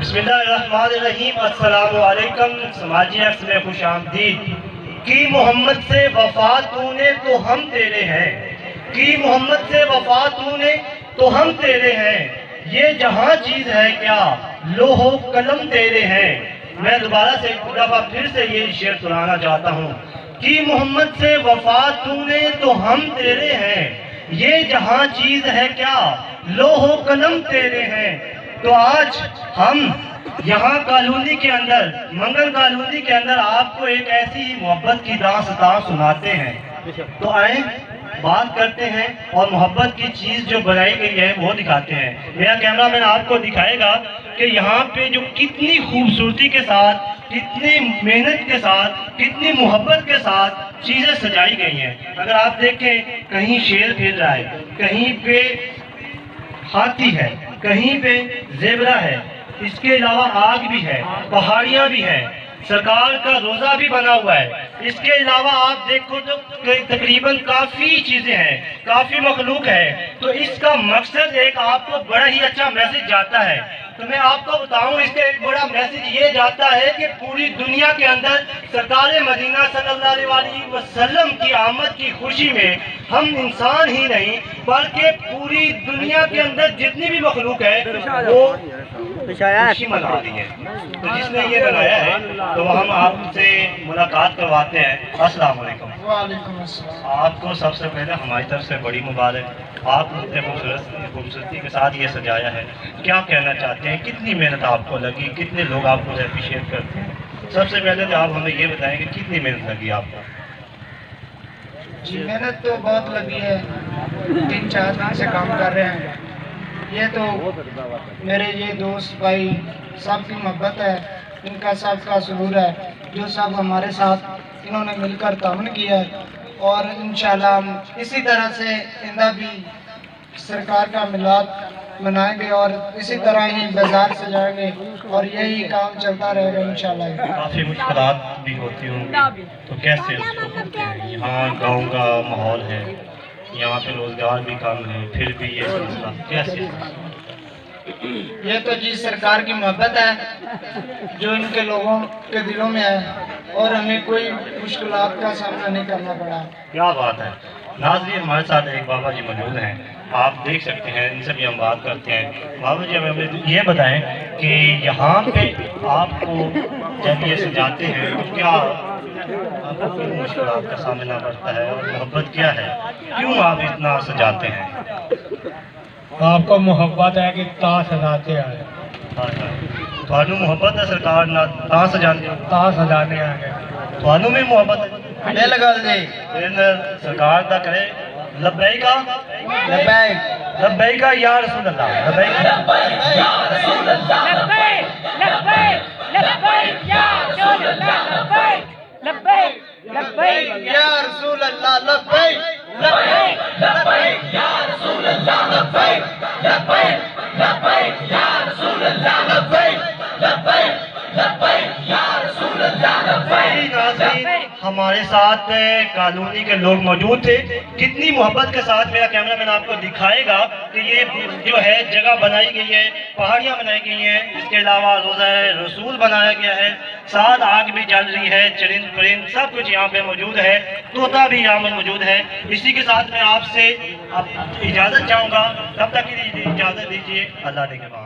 بسم اللہ الرحمن الرحیم۔ السلام علیکم سماجی عکس میں خوش آمدید۔ کی محمد سے وفا تو نے تو ہم تیرے ہیں، کی محمد سے وفا تو نے تو ہم تیرے ہیں، یہ جہاں چیز ہے کیا لوح و قلم تیرے ہیں۔ میں دوبارہ سے ایک دفعہ پھر سے یہ شعر سنانا چاہتا ہوں۔ کی محمد سے وفا تو نے تو ہم تیرے ہیں، یہ جہاں چیز ہے کیا لوح و قلم تیرے ہیں۔ تو آج ہم یہاں کالونی کے اندر، منگل کالونی کے اندر آپ کو ایک ایسی ہی محبت کی داستان سناتے ہیں۔ تو آئیں بات کرتے ہیں اور محبت کی چیز جو بنائی گئی ہے وہ دکھاتے ہیں۔ میرا کیمرہ مین آپ کو دکھائے گا کہ یہاں پہ جو کتنی خوبصورتی کے ساتھ، کتنی محنت کے ساتھ، کتنی محبت کے ساتھ چیزیں سجائی گئی ہیں۔ اگر آپ دیکھیں کہیں شیر پھر رہا ہے، کہیں پہ ہاتھی ہے، کہیں پہ زیبرا ہے، اس کے علاوہ آگ بھی ہے، پہاڑیاں بھی ہیں، سرکار کا روزہ بھی بنا ہوا ہے۔ اس کے علاوہ آپ دیکھو تو تقریباً کافی چیزیں ہیں، کافی مخلوق ہے۔ تو اس کا مقصد ایک آپ کو بڑا ہی اچھا میسج جاتا ہے۔ تو میں آپ کو بتاؤں اس کا ایک بڑا میسج یہ جاتا ہے کہ پوری دنیا کے اندر سرکار مدینہ صلی اللہ علیہ وسلم کی آمد کی خوشی میں ہم انسان ہی نہیں بلکہ پوری دنیا کے اندر جتنی بھی مخلوق ہے وہ خوشی منا رہی ہے۔ تو جس نے یہ بنایا ہے تو ہم آپ سے ملاقات کرواتے ہیں۔ السلام علیکم۔ وعلیکم السلام۔ آپ کو سب سے پہلے ہماری طرف سے بڑی مبارک، آپ نے خوبصورتی کے ساتھ یہ سجایا ہے۔ کیا کہنا چاہتے ہیں، کتنی محنت آپ کو لگی، کتنے لوگ آپ کو اپریشیٹ کرتے ہیں؟ سب سے پہلے تو آپ ہمیں یہ بتائیں کہ کتنی محنت لگی آپ کو؟ جی محنت تو بہت لگی ہے، 3-4 دن سے کام کر رہے ہیں۔ یہ تو میرے یہ دوست بھائی سب کی محبت ہے، ان کا سب کا سرور ہے، جو سب ہمارے ساتھ انہوں نے مل کر تعاون کیا ہے۔ اور انشاءاللہ ہم اسی طرح سے آئندہ بھی سرکار کا میلاد منائیں گے اور اسی طرح ہی بازار سجائیں گے اور یہی کام چلتا رہے گا انشاءاللہ۔ کافی مشکلات بھی ہوتی ہوں گی، تو کیسے اس کو کرتے ہیں؟ یہاں گاؤں کا ماحول ہے، یہاں پہ روزگار بھی کم ہے، پھر بھی یہ سلسلہ کیسے؟ یہ تو جی سرکار کی محبت ہے جو ان کے لوگوں کے دلوں میں ہے، اور ہمیں کوئی مشکلات کا سامنا نہیں کرنا پڑا۔ کیا بات ہے۔ ناظرین ہمارے ساتھ ایک بابا جی موجود ہیں، آپ دیکھ سکتے ہیں، ان سے بھی ہم بات کرتے ہیں۔ بابا جی ہمیں یہ بتائیں کہ یہاں پہ آپ کو جب یہ سجاتے ہیں تو کیا آپ کو کن مشکلات کا سامنا پڑتا ہے اور محبت کیا ہے، کیوں آپ اتنا سجاتے ہیں؟ آپ کو محبت ہے کہ تا سجاتے ہیں؟ تھانوں محبت ہے سرکار نہ تا سجانے؟ تا سجانے آگے تھانوں میں محبت ہے؟ بالکل جی۔ پھر سرکار دا کرے لبیکا لبیک لبیکا یا رسول اللہ، لبیک یا رسول اللہ، لبیک لبیک لبیک یا رسول اللہ، لبیک لبیک لبیک یا رسول اللہ، لبیک لبیک لبیک یا رسول اللہ، لبیک لبیک لبیک یا رسول اللہ، لبیک لبیک لبیک یا رسول اللہ، لبیک ناظرین ہمارے ساتھ کالونی کے لوگ موجود تھے۔ کتنی محبت کے ساتھ میرا کیمرہ مین آپ کو دکھائے گا کہ یہ جو ہے جگہ بنائی گئی ہے، پہاڑیاں بنائی گئی ہیں، اس کے علاوہ روضہ رسول بنایا گیا ہے، ساتھ آگ بھی جل رہی ہے، چرند پرند سب کچھ یہاں پہ موجود ہے، طوطا بھی یہاں پر موجود ہے۔ اسی کے ساتھ میں آپ سے اجازت چاہوں گا، تب تک کی اجازت دیجیے، اللہ نے کے بعد۔